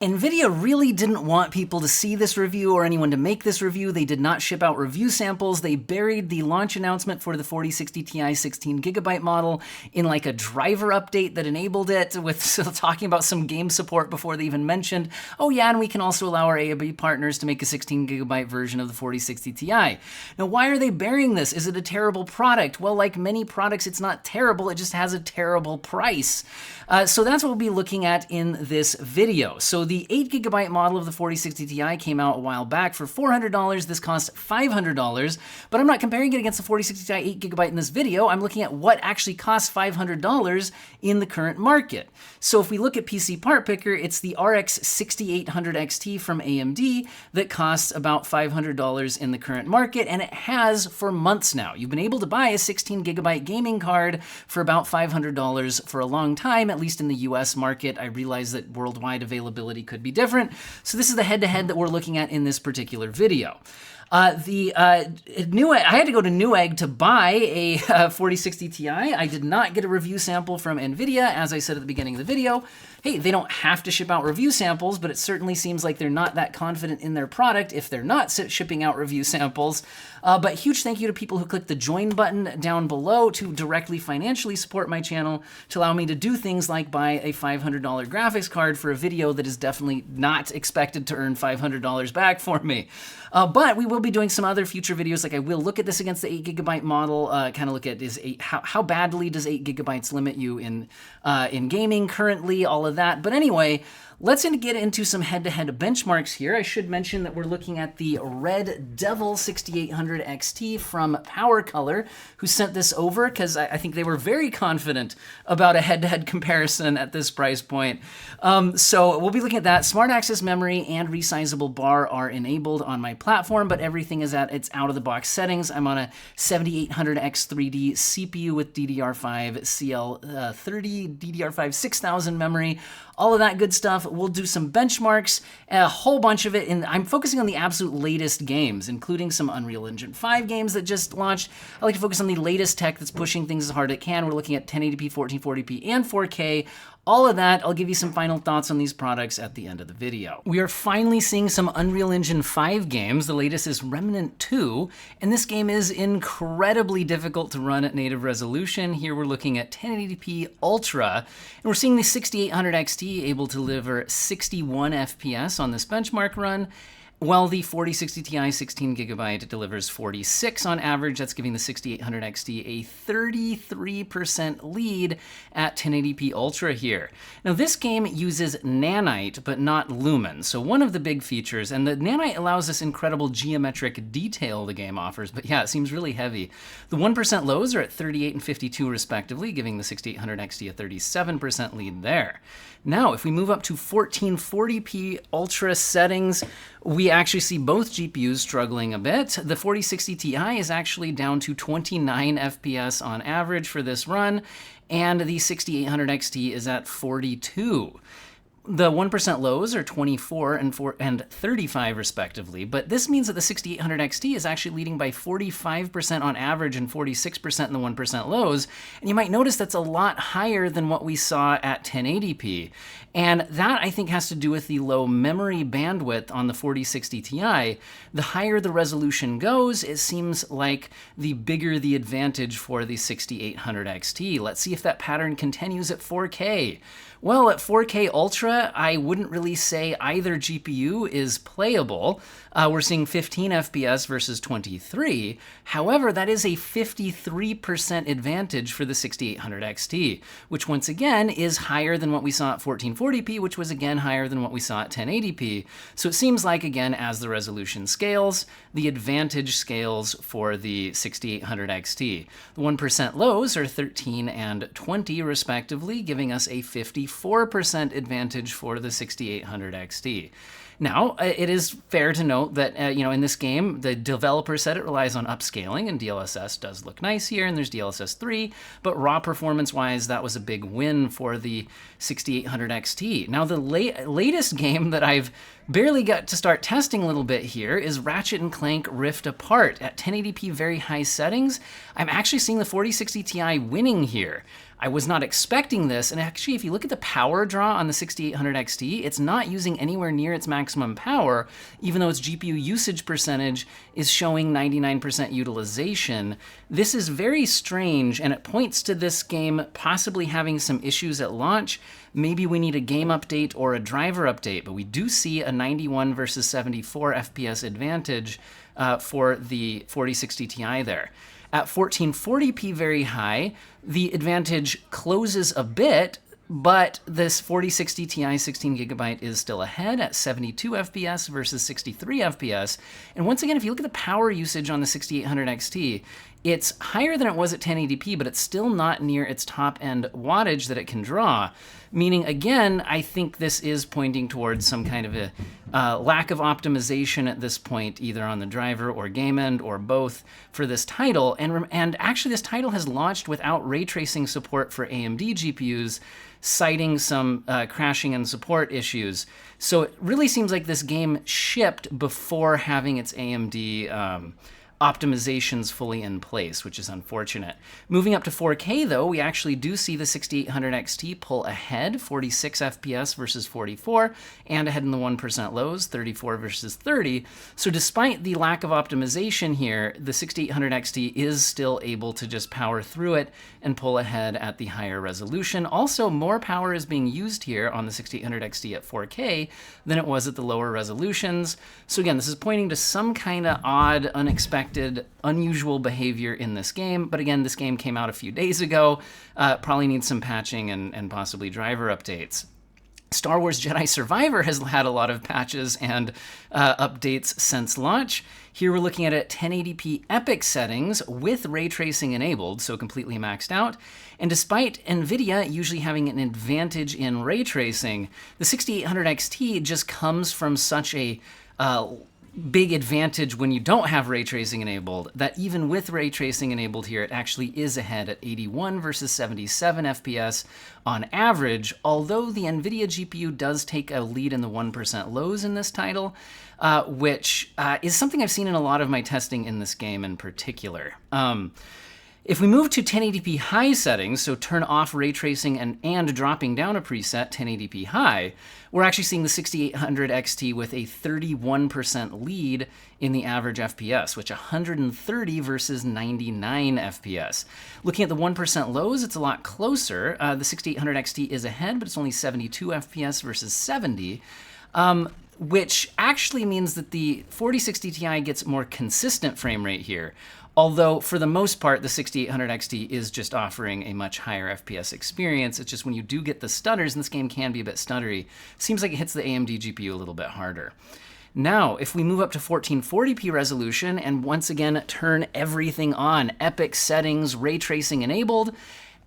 Nvidia really didn't want people to see this review or anyone to make this review. They did not ship out review samples. They buried the launch announcement for the 4060 Ti 16GB model in like a driver update that enabled it, with talking about some game support before they even mentioned, oh yeah, and we can also allow our AAB partners to make a 16GB version of the 4060 Ti. Now, why are they burying this? Is it a terrible product? Well, like many products, it's not terrible, it just has a terrible price. So that's what we'll be looking at in this video. So the 8GB model of the 4060 Ti came out a while back for $400. This cost $500, but I'm not comparing it against the 4060 Ti 8GB in this video. I'm looking at what actually costs $500 in the current market. So if we look at PC Part Picker, it's the RX 6800 XT from AMD that costs about $500 in the current market, and it has for months now. You've been able to buy a 16GB gaming card for about $500 for a long time, at least in the US market. I realize that worldwide availability could be different. So this is the head-to-head that we're looking at in this particular video. I had to go to Newegg to buy a 4060 Ti. I did not get a review sample from Nvidia, as I said at the beginning of the video. Hey, they don't have to ship out review samples, but it certainly seems like they're not that confident in their product if they're not shipping out review samples. But huge thank you to people who clicked the join button down below to directly financially support my channel, to allow me to do things like buy a $500 graphics card for a video that is definitely not expected to earn $500 back for me. But we will be doing some other future videos. Like I will look at this against the 8GB model, kind of look at how badly does 8GB limit you in gaming currently, all of that. But anyway, let's get into some head-to-head benchmarks here. I should mention that we're looking at the Red Devil 6800 XT from Power Color, who sent this over because I think they were very confident about a head-to-head comparison at this price point. So we'll be looking at that. Smart access memory and ResizeBAR are enabled on my platform, but everything is at its out-of-the-box settings. I'm on a 7800X3D CPU with DDR5 CL30, DDR5 6000 memory, all of that good stuff. We'll do some benchmarks, a whole bunch of it, and I'm focusing on the absolute latest games, including some Unreal Engine 5 games that just launched. I like to focus on the latest tech that's pushing things as hard as it can. We're looking at 1080p, 1440p, and 4K. All of that, I'll give you some final thoughts on these products at the end of the video. We are finally seeing some Unreal Engine 5 games. The latest is Remnant 2, and this game is incredibly difficult to run at native resolution. Here we're looking at 1080p Ultra, and we're seeing the 6800 XT able to deliver 61 FPS on this benchmark run, while the 4060 Ti 16GB delivers 46 on average. That's giving the 6800 XT a 33% lead at 1080p Ultra here. Now this game uses Nanite, but not Lumen. So one of the big features, and the Nanite allows this incredible geometric detail the game offers, but yeah, it seems really heavy. The 1% lows are at 38 and 52 respectively, giving the 6800 XT a 37% lead there. Now, if we move up to 1440p Ultra settings, we actually see both GPUs struggling a bit. The 4060 Ti is actually down to 29 FPS on average for this run, and the 6800 XT is at 42. The 1% lows are 24 and 35 respectively, but this means that the 6800 XT is actually leading by 45% on average and 46% in the 1% lows, and you might notice that's a lot higher than what we saw at 1080p. And that, I think, has to do with the low memory bandwidth on the 4060 Ti. The higher the resolution goes, it seems like the bigger the advantage for the 6800 XT. Let's see if that pattern continues at 4K. Well, at 4K Ultra, I wouldn't really say either GPU is playable. We're seeing 15 FPS versus 23. However, that is a 53% advantage for the 6800 XT, which once again is higher than what we saw at 1440p, which was again higher than what we saw at 1080p. So it seems like, again, as the resolution scales, the advantage scales for the 6800 XT. The 1% lows are 13 and 20 respectively, giving us a 54% advantage for the 6800 XT. Now, it is fair to note that, in this game, the developer said it relies on upscaling, and DLSS does look nice here, and there's DLSS 3, but raw performance-wise, that was a big win for the 6800 XT. Now, the latest game that I've barely got to start testing a little bit here is Ratchet and Clank Rift Apart. At 1080p very high settings, I'm actually seeing the 4060 Ti winning here. I was not expecting this, and actually if you look at the power draw on the 6800 XT, it's not using anywhere near its maximum power, even though its GPU usage percentage is showing 99% utilization. This is very strange, and it points to this game possibly having some issues at launch. Maybe we need a game update or a driver update, but we do see a 91 versus 74 FPS advantage for the 4060 Ti there. At 1440p very high, the advantage closes a bit, but this 4060 Ti 16GB is still ahead at 72 FPS versus 63 FPS. And once again, if you look at the power usage on the 6800 XT, it's higher than it was at 1080p, but it's still not near its top-end wattage that it can draw. Meaning, again, I think this is pointing towards some kind of a lack of optimization at this point, either on the driver or game end or both for this title. And actually, this title has launched without ray tracing support for AMD GPUs, citing some crashing and support issues. So it really seems like this game shipped before having its AMD optimizations fully in place, which is unfortunate. Moving up to 4K though, we actually do see the 6800 XT pull ahead, 46 FPS versus 44, and ahead in the 1% lows, 34 versus 30. So despite the lack of optimization here, the 6800 XT is still able to just power through it and pull ahead at the higher resolution. Also, more power is being used here on the 6800 XT at 4K than it was at the lower resolutions. So again, this is pointing to some kind of odd, unexpected, unusual behavior in this game. But again, this game came out a few days ago. Probably needs some patching and possibly driver updates. Star Wars Jedi Survivor has had a lot of patches and updates since launch. Here we're looking at it 1080p epic settings with ray tracing enabled, so completely maxed out. And despite Nvidia usually having an advantage in ray tracing, the 6800 XT just comes from such a big advantage when you don't have ray tracing enabled, that even with ray tracing enabled here, it actually is ahead at 81 versus 77 FPS on average, although the Nvidia GPU does take a lead in the 1% lows in this title, which is something I've seen in a lot of my testing in this game in particular. If we move to 1080p high settings, so turn off ray tracing and dropping down a preset 1080p high, we're actually seeing the 6800 XT with a 31% lead in the average FPS, which 130 versus 99 FPS. Looking at the 1% lows, it's a lot closer. The 6800 XT is ahead, but it's only 72 FPS versus 70. Which actually means that the 4060 Ti gets more consistent frame rate here. Although, for the most part, the 6800 XT is just offering a much higher FPS experience. It's just when you do get the stutters, and this game can be a bit stuttery, seems like it hits the AMD GPU a little bit harder. Now, if we move up to 1440p resolution and once again turn everything on, epic settings, ray tracing enabled,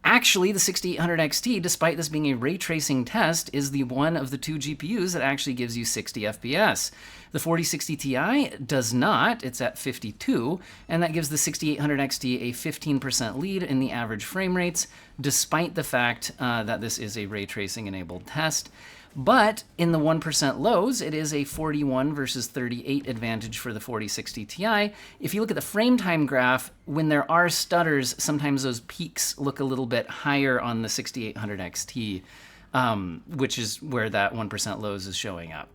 actually, the 6800 XT, despite this being a ray tracing test, is the one of the two GPUs that actually gives you 60 FPS. The 4060 Ti does not, it's at 52, and that gives the 6800 XT a 15% lead in the average frame rates, despite the fact that this is a ray tracing enabled test. But in the 1% lows, it is a 41 versus 38 advantage for the 4060 Ti. If you look at the frame time graph, when there are stutters, sometimes those peaks look a little bit higher on the 6800 XT, which is where that 1% lows is showing up.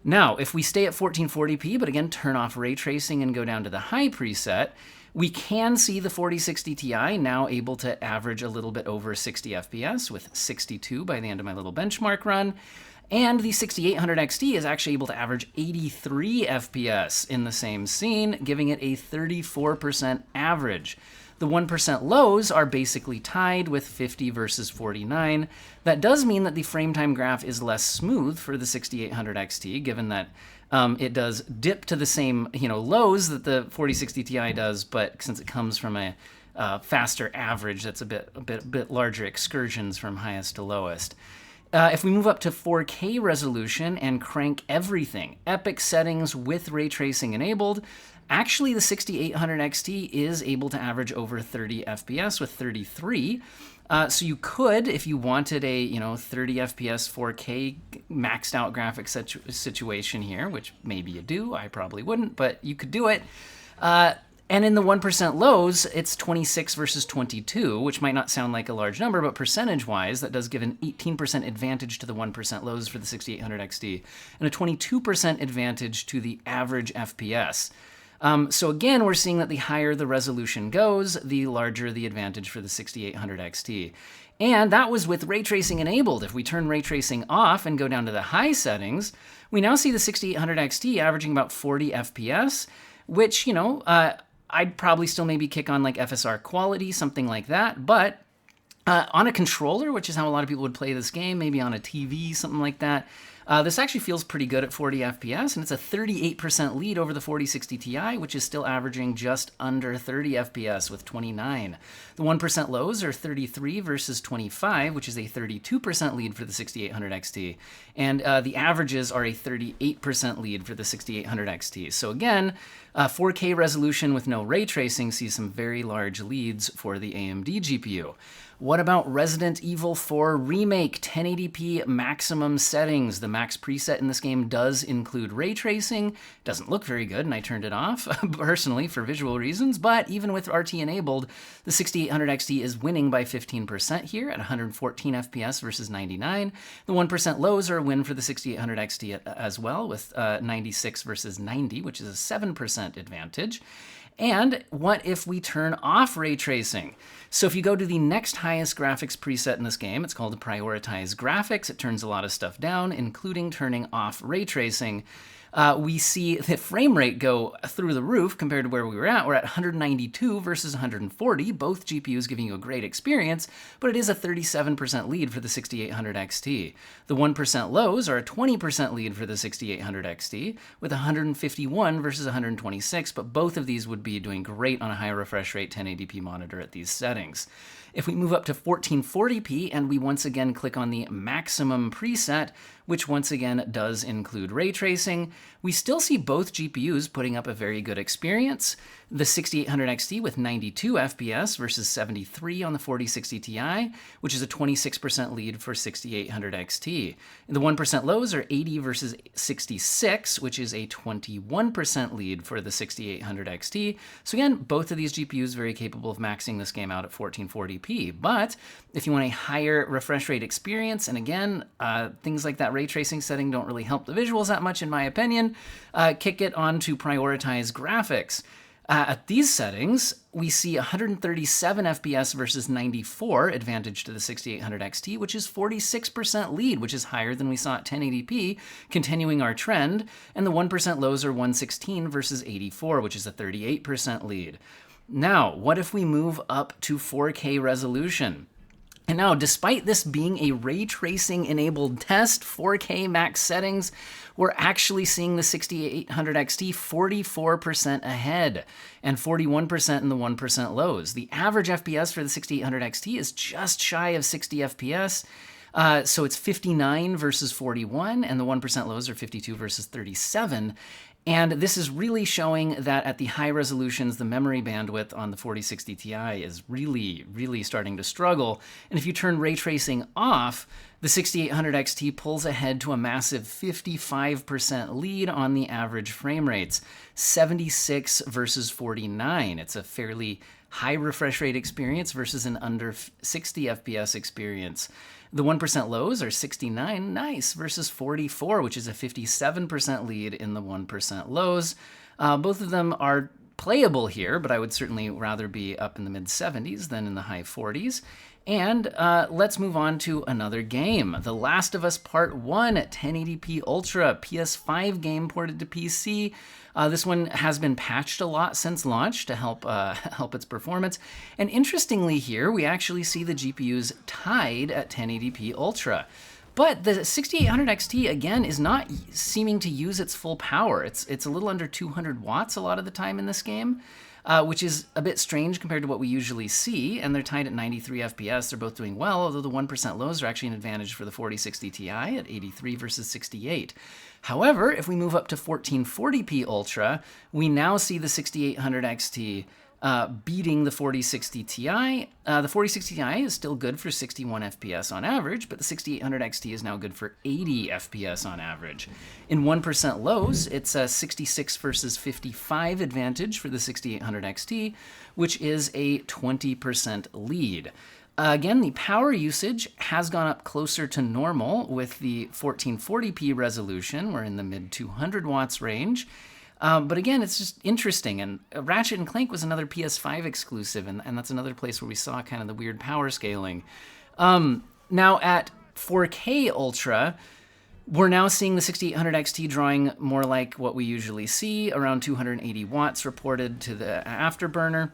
Now, if we stay at 1440p, but again, turn off ray tracing and go down to the high preset, we can see the 4060 Ti now able to average a little bit over 60 FPS with 62 by the end of my little benchmark run. And the 6800 XT is actually able to average 83 FPS in the same scene, giving it a 34% average. The 1% lows are basically tied with 50 versus 49. That does mean that the frame time graph is less smooth for the 6800 XT, given that it does dip to the same lows that the 4060 Ti does, but since it comes from a faster average, that's a bit larger excursions from highest to lowest. If we move up to 4K resolution and crank everything, epic settings with ray tracing enabled, actually the 6800 XT is able to average over 30 FPS with 33. So you could, if you wanted a 30 FPS 4K maxed out graphics situation here, which maybe you do, I probably wouldn't, but you could do it. And in the 1% lows, it's 26 versus 22, which might not sound like a large number, but percentage-wise, that does give an 18% advantage to the 1% lows for the 6800 XT, and a 22% advantage to the average FPS. So again, we're seeing that the higher the resolution goes, the larger the advantage for the 6800 XT. And that was with ray tracing enabled. If we turn ray tracing off and go down to the high settings, we now see the 6800 XT averaging about 40 FPS, which, I'd probably still maybe kick on like FSR quality, something like that. But on a controller, which is how a lot of people would play this game, maybe on a TV, something like that, this actually feels pretty good at 40 FPS, and it's a 38% lead over the 4060 Ti, which is still averaging just under 30 FPS with 29. The 1% lows are 33 versus 25, which is a 32% lead for the 6800 XT, and the averages are a 38% lead for the 6800 XT. So again, 4K resolution with no ray tracing sees some very large leads for the AMD GPU. What about Resident Evil 4 Remake 1080p maximum settings? The max preset in this game does include ray tracing. Doesn't look very good, and I turned it off personally for visual reasons, but even with RT enabled, the 6800 XT is winning by 15% here at 114 FPS versus 99. The 1% lows are a win for the 6800 XT as well, with 96 versus 90, which is a 7% advantage. And what if we turn off ray tracing? So if you go to the next highest graphics preset in this game, it's called Prioritize Graphics. It turns a lot of stuff down, including turning off ray tracing. We see the frame rate go through the roof compared to where we were at. We're at 192 versus 140, both GPUs giving you a great experience, but it is a 37% lead for the 6800 XT. The 1% lows are a 20% lead for the 6800 XT, with 151 versus 126, but both of these would be doing great on a high refresh rate 1080p monitor at these settings. If we move up to 1440p and we once again click on the maximum preset, which once again does include ray tracing, we still see both GPUs putting up a very good experience. The 6800 XT with 92 FPS versus 73 on the 4060 Ti, which is a 26% lead for 6800 XT. The 1% lows are 80 versus 66, which is a 21% lead for the 6800 XT. So again, both of these GPUs very capable of maxing this game out at 1440p. But if you want a higher refresh rate experience, and again, things like that ray tracing setting don't really help the visuals that much in my opinion, kick it on to Prioritize Graphics. At these settings, we see 137 FPS versus 94 advantage to the 6800 XT, which is 46% lead, which is higher than we saw at 1080p, continuing our trend, and the 1% lows are 116 versus 84, which is a 38% lead. Now, what if we move up to 4K resolution? And now, despite this being a ray tracing enabled test, 4K max settings, we're actually seeing the 6800 XT 44% ahead and 41% in the 1% lows. The average FPS for the 6800 XT is just shy of 60 FPS. So it's 59 versus 41, and the 1% lows are 52 versus 37. And this is really showing that at the high resolutions, the memory bandwidth on the 4060 Ti is really, really starting to struggle. And if you turn ray tracing off, the 6800 XT pulls ahead to a massive 55% lead on the average frame rates, 76 versus 49. It's a fairly high refresh rate experience versus an under 60 FPS experience. The 1% lows are 69, nice, versus 44, which is a 57% lead in the 1% lows. Both of them are playable here, but I would certainly rather be up in the mid-70s than in the high 40s. And let's move on to another game. The Last of Us Part 1 at 1080p Ultra, PS5 game ported to PC. This one has been patched a lot since launch to help its performance. And interestingly here, we actually see the GPUs tied at 1080p Ultra. But the 6800 XT, again, is not seeming to use its full power. It's a little under 200 watts a lot of the time in this game, which is a bit strange compared to what we usually see, and they're tied at 93 FPS. They're both doing well, although the 1% lows are actually an advantage for the 4060 Ti at 83 versus 68. However, if we move up to 1440p Ultra, we now see the 6800 XT beating the 4060 Ti. The 4060 Ti is still good for 61 FPS on average, but the 6800 XT is now good for 80 FPS on average. In 1% lows, it's a 66 versus 55 advantage for the 6800 XT, which is a 20% lead. Again, the power usage has gone up closer to normal with the 1440p resolution. We're in the mid 200 watts range. But again, it's just interesting. And Ratchet and Clank was another PS5 exclusive, and that's another place where we saw kind of the weird power scaling. Now at 4K Ultra, we're now seeing the 6800 XT drawing more like what we usually see, around 280 watts reported to the Afterburner.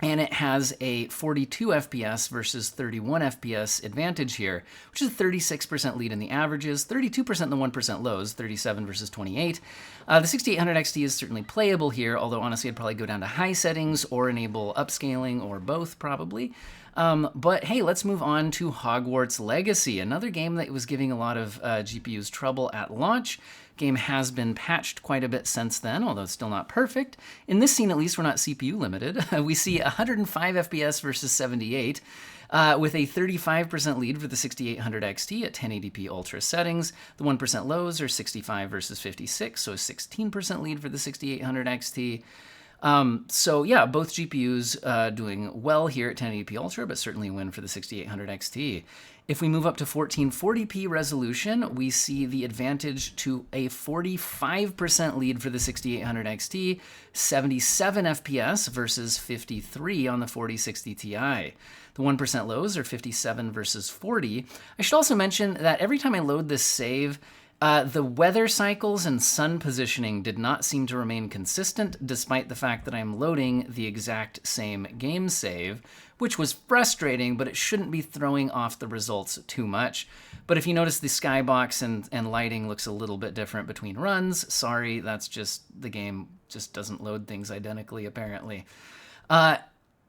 And it has a 42 FPS versus 31 FPS advantage here, which is a 36% lead in the averages, 32% in the 1% lows, 37 versus 28. The 6800 XT is certainly playable here, although honestly I'd probably go down to high settings or enable upscaling or both probably. But hey, let's move on to Hogwarts Legacy, another game that was giving a lot of GPUs trouble at launch. Game has been patched quite a bit since then, although it's still not perfect. In this scene, at least, we're not CPU limited. We see 105 FPS versus 78, with a 35% lead for the 6800 XT at 1080p Ultra settings. The 1% lows are 65 versus 56, so a 16% lead for the 6800 XT. So yeah, both GPUs doing well here at 1080p Ultra, but certainly a win for the 6800 XT. If we move up to 1440p resolution, we see the advantage to a 45% lead for the 6800 XT, 77 FPS versus 53 on the 4060 Ti. The 1% lows are 57 versus 40. I should also mention that every time I load this save, the weather cycles and sun positioning did not seem to remain consistent, despite the fact that I'm loading the exact same game save, which was frustrating, but it shouldn't be throwing off the results too much. But if you notice the skybox and lighting looks a little bit different between runs, sorry, that's just the game just doesn't load things identically, apparently.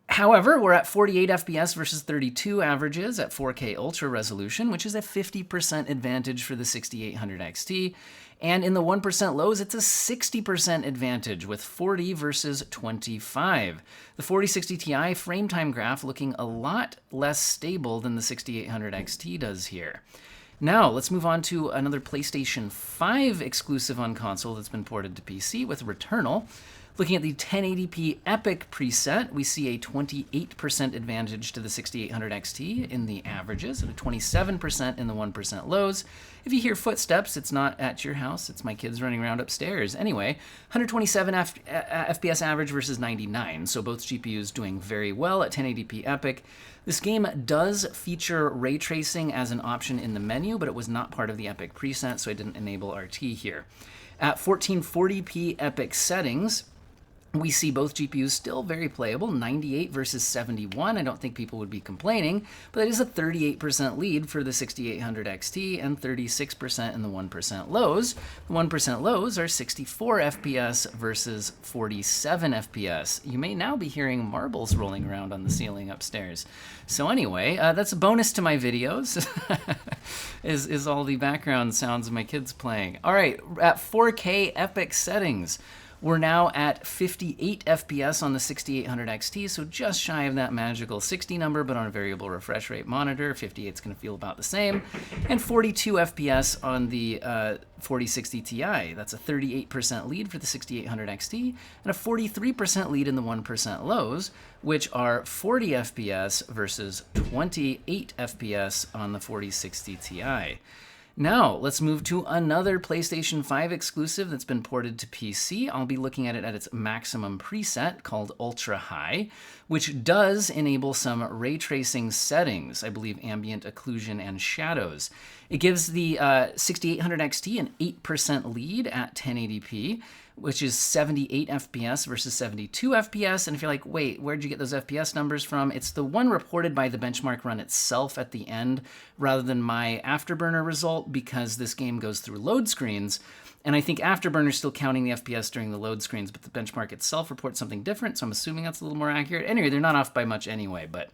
However, we're at 48 FPS versus 32 averages at 4K Ultra resolution, which is a 50% advantage for the 6800 XT. And in the 1% lows, it's a 60% advantage with 40 versus 25. The 4060 Ti frame time graph looking a lot less stable than the 6800 XT does here. Now, let's move on to another PlayStation 5 exclusive on console that's been ported to PC with Returnal. Looking at the 1080p Epic preset, we see a 28% advantage to the 6800 XT in the averages and a 27% in the 1% lows. If you hear footsteps, it's not at your house, it's my kids running around upstairs. Anyway, 127 FPS average versus 99, so both GPUs doing very well at 1080p Epic. This game does feature ray tracing as an option in the menu, but it was not part of the Epic preset, so I didn't enable RT here. At 1440p Epic settings, we see both GPUs still very playable, 98 versus 71. I don't think people would be complaining, but that is a 38% lead for the 6800 XT and 36% in the 1% lows. The 1% lows are 64 FPS versus 47 FPS. You may now be hearing marbles rolling around on the ceiling upstairs. So anyway, that's a bonus to my videos, is all the background sounds of my kids playing. All right, at 4K Epic settings, we're now at 58 FPS on the 6800 XT, so just shy of that magical 60 number, but on a variable refresh rate monitor. 58 is going to feel about the same. And 42 FPS on the 4060 Ti. That's a 38% lead for the 6800 XT, and a 43% lead in the 1% lows, which are 40 FPS versus 28 FPS on the 4060 Ti. Now, let's move to another PlayStation 5 exclusive that's been ported to PC. I'll be looking at it at its maximum preset called Ultra High, which does enable some ray tracing settings, I believe ambient occlusion and shadows. It gives the 6800 XT an 8% lead at 1080p, which is 78 FPS versus 72 FPS. And if you're like, wait, where'd you get those FPS numbers from? It's the one reported by the benchmark run itself at the end, rather than my Afterburner result, because this game goes through load screens. And I think Afterburner's still counting the FPS during the load screens, but the benchmark itself reports something different, so I'm assuming that's a little more accurate. Anyway, they're not off by much anyway, but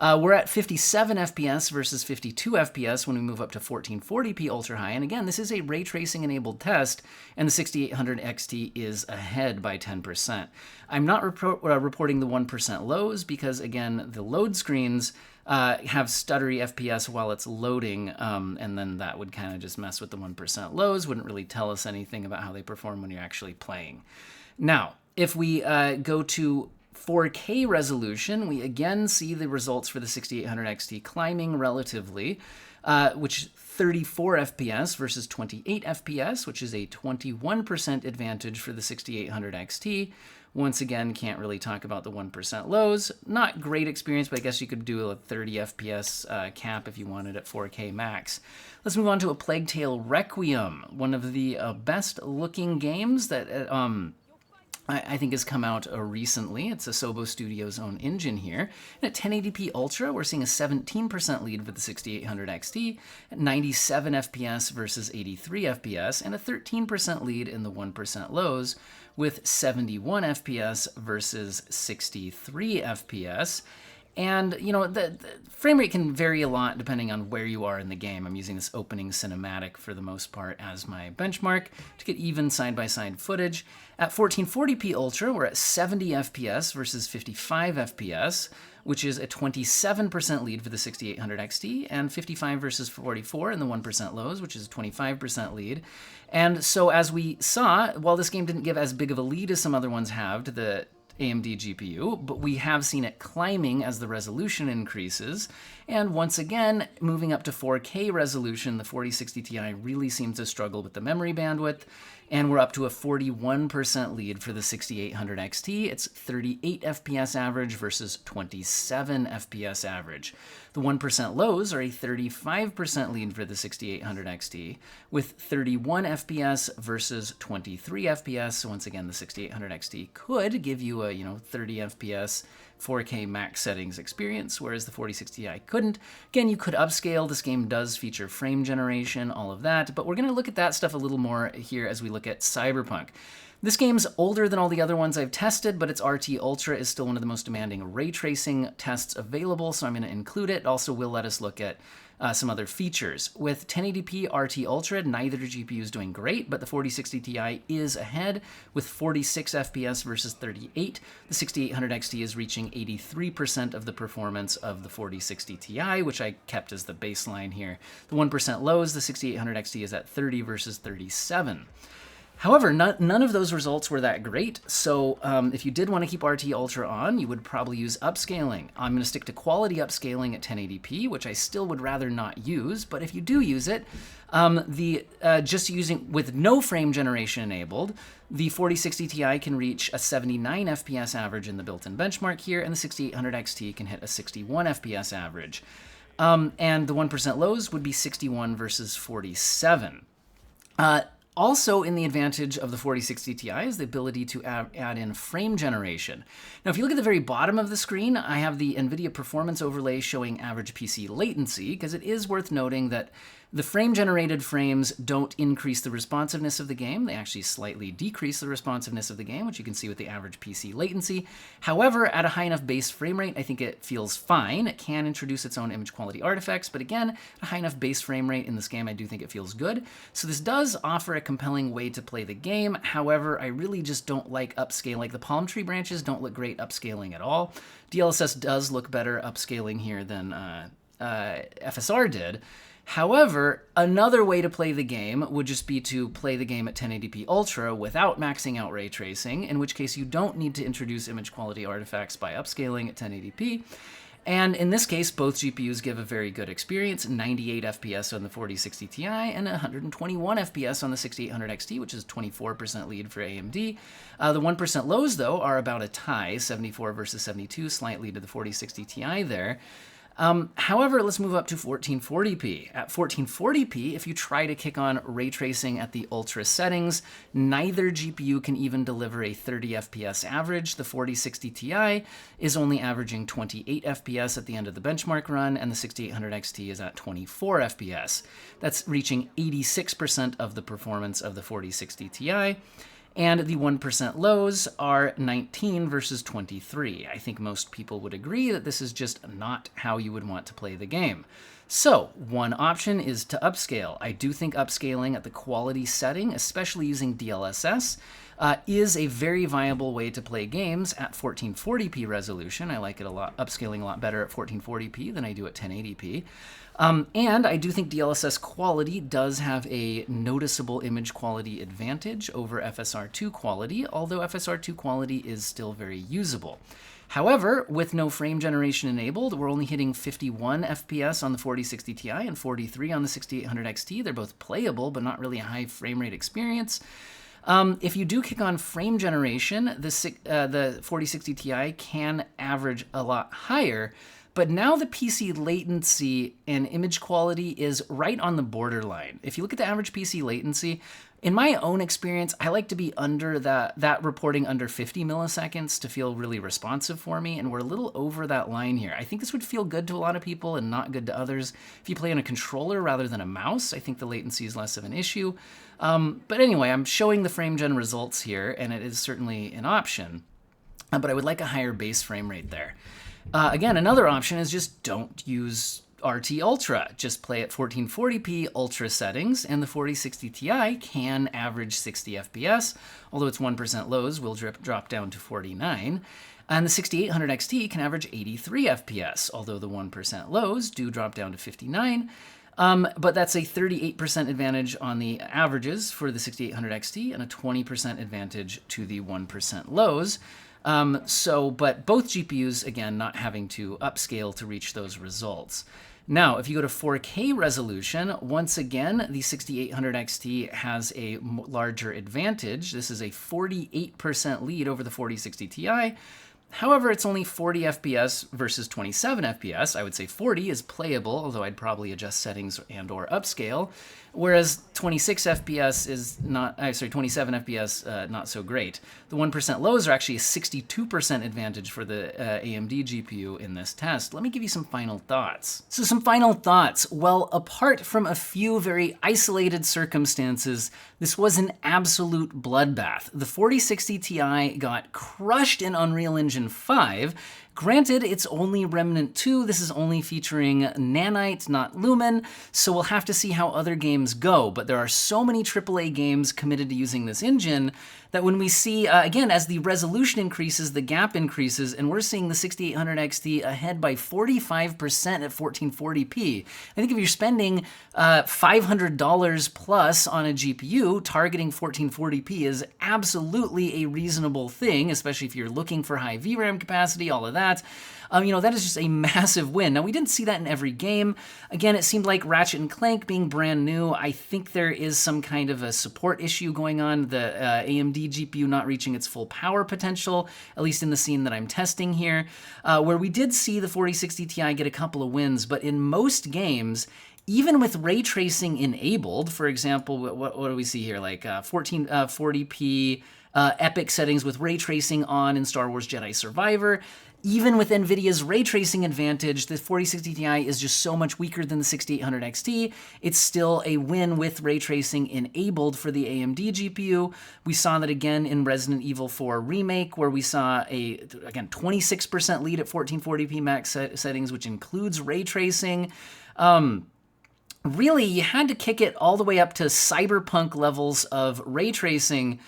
we're at 57 FPS versus 52 FPS when we move up to 1440p Ultra High. And again, this is a ray tracing enabled test, and the 6800 XT XT is ahead by 10%. I'm not reporting the 1% lows because, again, the load screens have stuttery FPS while it's loading, and then that would kind of just mess with the 1% lows, wouldn't really tell us anything about how they perform when you're actually playing. Now, if we go to 4K resolution, we again see the results for the 6800 XT climbing relatively, which 34 FPS versus 28 FPS, which is a 21% advantage for the 6800 XT. Once again, can't really talk about the 1% lows. Not great experience, but I guess you could do a 30 FPS cap if you wanted at 4K max. Let's move on to A Plague Tale Requiem, one of the best looking games that I think has come out recently. It's Asobo Studios' own engine here. And at 1080p Ultra, we're seeing a 17% lead for the 6800 XT, at 97 FPS versus 83 FPS, and a 13% lead in the 1% lows, with 71 FPS versus 63 FPS. And, you know, the frame rate can vary a lot depending on where you are in the game. I'm using this opening cinematic for the most part as my benchmark to get even side-by-side footage. At 1440p Ultra, we're at 70 FPS versus 55 FPS, which is a 27% lead for the 6800 XT, and 55 versus 44 in the 1% lows, which is a 25% lead. And so as we saw, while this game didn't give as big of a lead as some other ones have to the AMD GPU, but we have seen it climbing as the resolution increases. And once again, moving up to 4K resolution, the 4060 Ti really seems to struggle with the memory bandwidth, and we're up to a 41% lead for the 6800 XT. It's 38 FPS average versus 27 FPS average. The 1% lows are a 35% lead for the 6800 XT, with 31 FPS versus 23 FPS. So once again, the 6800 XT could give you a 30 FPS 4K max settings experience, whereas the 4060 Ti couldn't. Again, you could upscale. This game does feature frame generation, all of that, but we're going to look at that stuff a little more here as we look at Cyberpunk. This game's older than all the other ones I've tested, but its RT Ultra is still one of the most demanding ray tracing tests available, so I'm going to include it. It also will let us look at some other features. With 1080p RT Ultra, neither GPU is doing great, but the 4060 Ti is ahead with 46 FPS versus 38. The 6800 XT is reaching 83% of the performance of the 4060 Ti, which I kept as the baseline here. The 1% lows, the 6800 XT is at 30 versus 37. However, none of those results were that great, so if you did want to keep RT Ultra on, you would probably use upscaling. I'm going to stick to quality upscaling at 1080p, which I still would rather not use, but if you do use it, just using with no frame generation enabled, the 4060 Ti can reach a 79 FPS average in the built-in benchmark here, and the 6800 XT can hit a 61 FPS average. And the 1% lows would be 61 versus 47. Also, in the advantage of the 4060 Ti is the ability to add in frame generation. Now, if you look at the very bottom of the screen, I have the Nvidia performance overlay showing average PC latency, because it is worth noting that the frame-generated frames don't increase the responsiveness of the game. They actually slightly decrease the responsiveness of the game, which you can see with the average PC latency. However, at a high enough base frame rate, I think it feels fine. It can introduce its own image quality artifacts, but again, at a high enough base frame rate in this game, I do think it feels good. So this does offer a compelling way to play the game. However, I really just don't like upscaling. Like the palm tree branches don't look great upscaling at all. DLSS does look better upscaling here than FSR did. However, another way to play the game would just be to play the game at 1080p Ultra without maxing out ray tracing, in which case you don't need to introduce image quality artifacts by upscaling at 1080p. And in this case, both GPUs give a very good experience, 98 FPS on the 4060 Ti and 121 FPS on the 6800 XT, which is 24% lead for AMD. The 1% lows, though, are about a tie, 74 versus 72, slight lead to the 4060 Ti there. However, let's move up to 1440p. At 1440p, if you try to kick on ray tracing at the ultra settings, neither GPU can even deliver a 30 FPS average. The 4060 Ti is only averaging 28 FPS at the end of the benchmark run, and the 6800 XT is at 24 FPS. That's reaching 86% of the performance of the 4060 Ti. And the 1% lows are 19 versus 23. I think most people would agree that this is just not how you would want to play the game. So one option is to upscale. I do think upscaling at the quality setting, especially using DLSS, is a very viable way to play games at 1440p resolution. I like it a lot, upscaling a lot better at 1440p than I do at 1080p. And I do think DLSS quality does have a noticeable image quality advantage over FSR2 quality, although FSR2 quality is still very usable. However, with no frame generation enabled, we're only hitting 51 FPS on the 4060 Ti and 43 on the 6800 XT. They're both playable, but not really a high frame rate experience. If you do kick on frame generation, the 4060 Ti can average a lot higher, but now the PC latency and image quality is right on the borderline. If you look at the average PC latency, in my own experience, I like to be under that reporting under 50 milliseconds to feel really responsive for me, and we're a little over that line here. I think this would feel good to a lot of people and not good to others. If you play on a controller rather than a mouse, I think the latency is less of an issue. But anyway, I'm showing the frame gen results here, and it is certainly an option, but I would like a higher base frame rate there. Again, another option is just don't use RT Ultra. Just play at 1440p Ultra settings, and the 4060 Ti can average 60 FPS, although its 1% lows will drop down to 49. And the 6800 XT can average 83 FPS, although the 1% lows do drop down to 59. But that's a 38% advantage on the averages for the 6800 XT and a 20% advantage to the 1% lows. But both GPUs, again, not having to upscale to reach those results. Now, if you go to 4K resolution, once again, the 6800 XT has a larger advantage. This is a 48% lead over the 4060 Ti. However, it's only 40 FPS versus 27 FPS. I would say 40 is playable, although I'd probably adjust settings and or upscale. Whereas 26 FPS is not, 27 FPS, not so great. The 1% lows are actually a 62% advantage for the AMD GPU in this test. Let me give you some final thoughts. So some final thoughts. Well, apart from a few very isolated circumstances, this was an absolute bloodbath. The 4060 Ti got crushed in Unreal Engine 5. Granted, it's only Remnant 2. This is only featuring Nanite, not Lumen, so we'll have to see how other games go. But there are so many AAA games committed to using this engine that when we see, again, as the resolution increases, the gap increases, and we're seeing the 6800 XT ahead by 45% at 1440p. I think if you're spending $500 plus on a GPU, targeting 1440p is absolutely a reasonable thing, especially if you're looking for high VRAM capacity, all of that. That is just a massive win. Now, we didn't see that in every game. Again, it seemed like Ratchet and Clank being brand new. I think there is some kind of a support issue going on, the AMD GPU not reaching its full power potential, at least in the scene that I'm testing here, where we did see the 4060 Ti get a couple of wins, but in most games, even with ray tracing enabled, for example, what do we see here? Like 1440p epic settings with ray tracing on in Star Wars Jedi Survivor. Even with Nvidia's ray tracing advantage, the 4060 Ti is just so much weaker than the 6800 XT. It's still a win with ray tracing enabled for the AMD GPU. We saw that again in Resident Evil 4 Remake, where we saw a, again, 26% lead at 1440p max settings, which includes ray tracing. Really, you had to kick it all the way up to Cyberpunk levels of ray tracing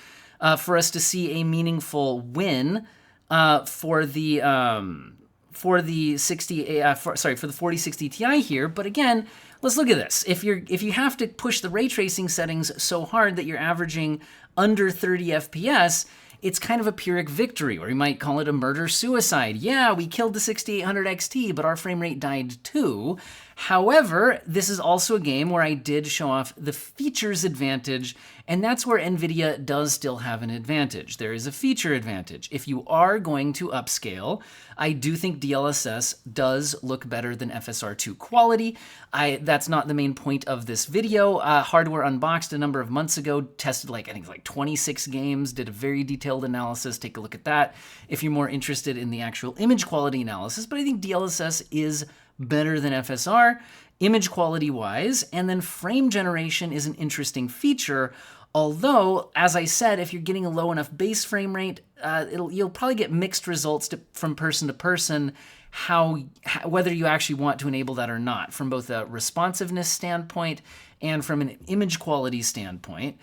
for us to see a meaningful win for the 4060 Ti here. But again, let's look at this. If you have to push the ray tracing settings so hard that you're averaging under 30 FPS, it's kind of a Pyrrhic victory, or you might call it a murder-suicide. Yeah, we killed the 6800 XT, but our frame rate died too. However, this is also a game where I did show off the features advantage, and that's where Nvidia does still have an advantage. There is a feature advantage. If you are going to upscale, I do think DLSS does look better than FSR2 quality. That's not the main point of this video. Hardware Unboxed a number of months ago tested I think 26 games, did a very detailed analysis. Take a look at that if you're more interested in the actual image quality analysis. But I think DLSS is better than FSR, image quality wise, and then frame generation is an interesting feature. Although, as I said, if you're getting a low enough base frame rate, you'll probably get mixed results from person to person, whether you actually want to enable that or not, from both a responsiveness standpoint and from an image quality standpoint.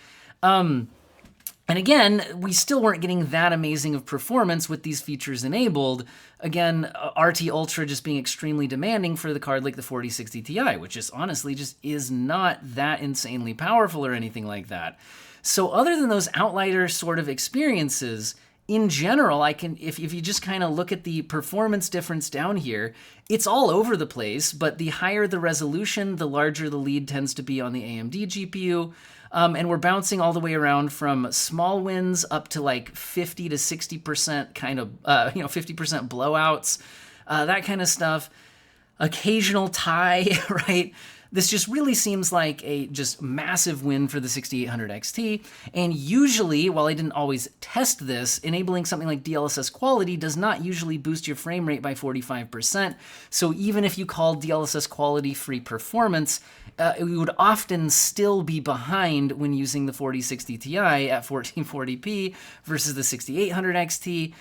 And again, we still weren't getting that amazing of performance with these features enabled. Again, RT Ultra just being extremely demanding for the card like the 4060 Ti, which is honestly just is not that insanely powerful or anything like that. So other than those outlier sort of experiences, in general, if you just kind of look at the performance difference down here, it's all over the place, but the higher the resolution, the larger the lead tends to be on the AMD GPU. And we're bouncing all the way around from small wins up to like 50 to 60% kind of, 50% blowouts, that kind of stuff. Occasional tie, right? This just really seems like a just massive win for the 6800 XT. And usually, while I didn't always test this, enabling something like DLSS quality does not usually boost your frame rate by 45%. So even if you call DLSS quality free performance, we would often still be behind when using the 4060 Ti at 1440p versus the 6800 XT.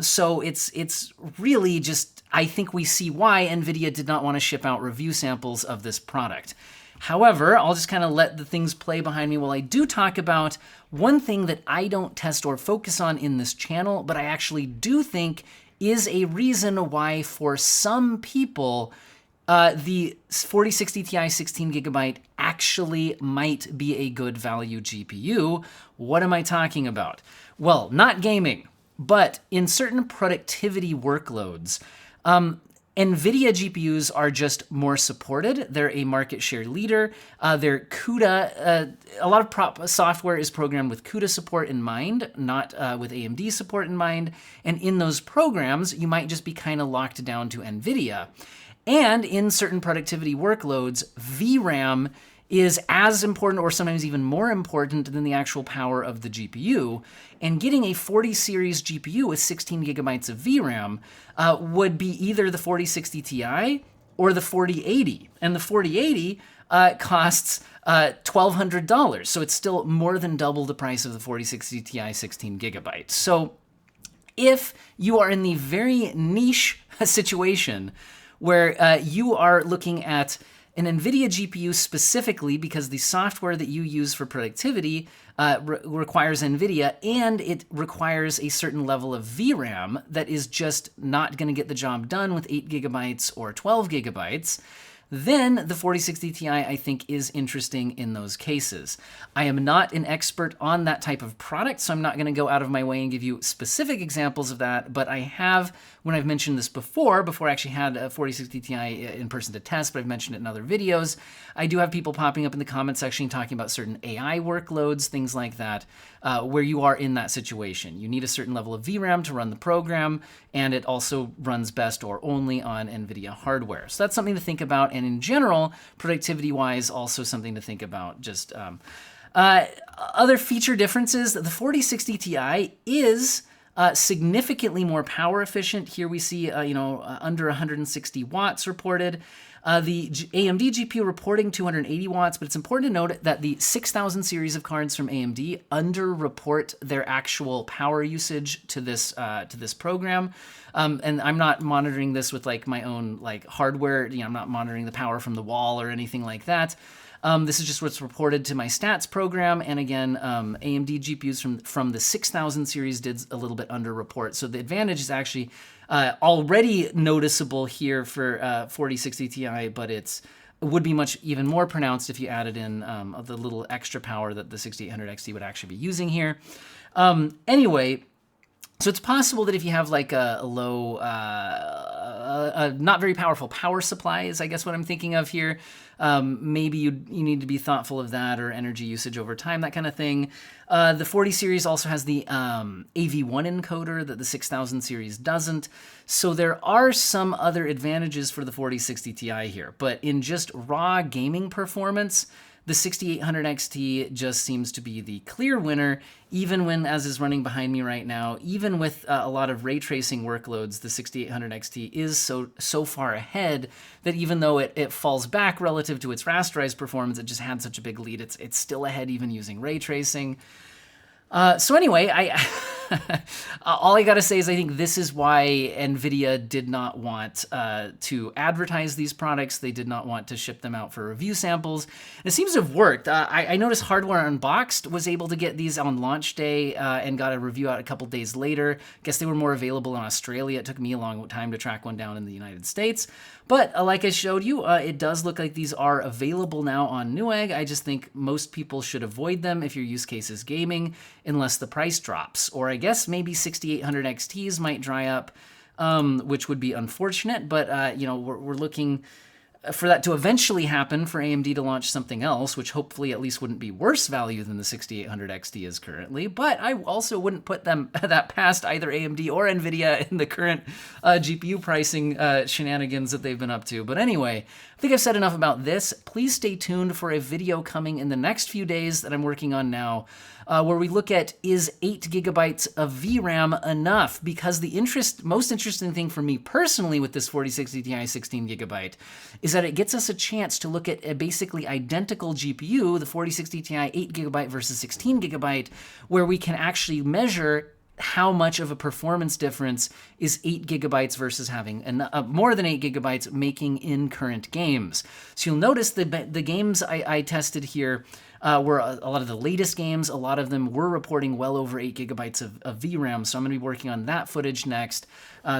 So it's really just, I think we see why Nvidia did not want to ship out review samples of this product. However, I'll just kind of let the things play behind me while I do talk about one thing that I don't test or focus on in this channel, but I actually do think is a reason why for some people the 4060 Ti 16GB actually might be a good value GPU. What am I talking about? Well, not gaming, but in certain productivity workloads, NVIDIA GPUs are just more supported. They're a market share leader. They're CUDA. A lot of software is programmed with CUDA support in mind, not with AMD support in mind. And in those programs, you might just be kind of locked down to NVIDIA. And in certain productivity workloads, VRAM is as important or sometimes even more important than the actual power of the GPU. And getting a 40 series GPU with 16 gigabytes of VRAM would be either the 4060 Ti or the 4080. And the 4080 costs $1,200. So it's still more than double the price of the 4060 Ti 16 gigabytes. So if you are in the very niche situation where you are looking at an NVIDIA GPU specifically because the software that you use for productivity requires NVIDIA, and it requires a certain level of VRAM that is just not going to get the job done with 8 gigabytes or 12 gigabytes, then the 4060 Ti, I think, is interesting in those cases. I am not an expert on that type of product, so I'm not going to go out of my way and give you specific examples of that, but I have, when I've mentioned this before I actually had a 4060 Ti in person to test, but I've mentioned it in other videos, I do have people popping up in the comment section talking about certain AI workloads, things like that, where you are in that situation. You need a certain level of VRAM to run the program, and it also runs best or only on NVIDIA hardware. So that's something to think about, and in general, productivity-wise, also something to think about. Just other feature differences, the 4060 Ti is significantly more power efficient. Here we see, under 160 watts reported. The AMD GPU reporting 280 watts, but it's important to note that the 6000 series of cards from AMD underreport their actual power usage to this program. And I'm not monitoring this with like my own like hardware. I'm not monitoring the power from the wall or anything like that. This is just what's reported to my stats program. And again, AMD GPUs from the 6000 series did a little bit underreport. So the advantage is actually already noticeable here for 4060 Ti, but it would be much even more pronounced if you added in the little extra power that the 6800 XT would actually be using here. Anyway, so it's possible that if you have like a low, not very powerful power supply is I guess what I'm thinking of here, maybe you need to be thoughtful of that, or energy usage over time, that kind of thing. The 40 series also has the AV1 encoder that the 6000 series doesn't. So there are some other advantages for the 4060 Ti here, but in just raw gaming performance, the 6800 XT just seems to be the clear winner, even when, as is running behind me right now, even with a lot of ray tracing workloads, the 6800 XT is so far ahead that even though it falls back relative to its rasterized performance, it just had such a big lead, it's still ahead even using ray tracing. So anyway, All I gotta say is I think this is why Nvidia did not want to advertise these products. They did not want to ship them out for review samples. And it seems to have worked. I noticed Hardware Unboxed was able to get these on launch day and got a review out a couple days later. Guess they were more available in Australia. It took me a long time to track one down in the United States. But like I showed you, it does look like these are available now on Newegg. I just think most people should avoid them if your use case is gaming, unless the price drops. Or I guess maybe 6800 XTs might dry up, which would be unfortunate. But, you know, we're looking for that to eventually happen, for AMD to launch something else, which hopefully at least wouldn't be worse value than the 6800 XT is currently. But I also wouldn't put them that past either AMD or Nvidia in the current GPU pricing shenanigans that they've been up to. But anyway, I think I've said enough about this. Please stay tuned for a video coming in the next few days that I'm working on now, where we look at, is 8 gigabytes of VRAM enough? Because the most interesting thing for me personally with this 4060 Ti 16 gigabyte is that it gets us a chance to look at a basically identical GPU, the 4060 Ti 8 gigabyte versus 16 gigabyte, where we can actually measure how much of a performance difference is 8 gigabytes versus having more than 8 gigabytes making in current games. So you'll notice the games I tested here were a lot of the latest games. A lot of them were reporting well over 8 gigabytes of VRAM, so I'm going to be working on that footage next.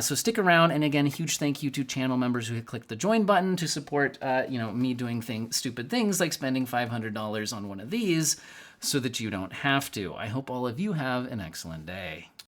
So stick around, and again, a huge thank you to channel members who click the join button to support me doing stupid things like spending $500 on one of these so that you don't have to. I hope all of you have an excellent day.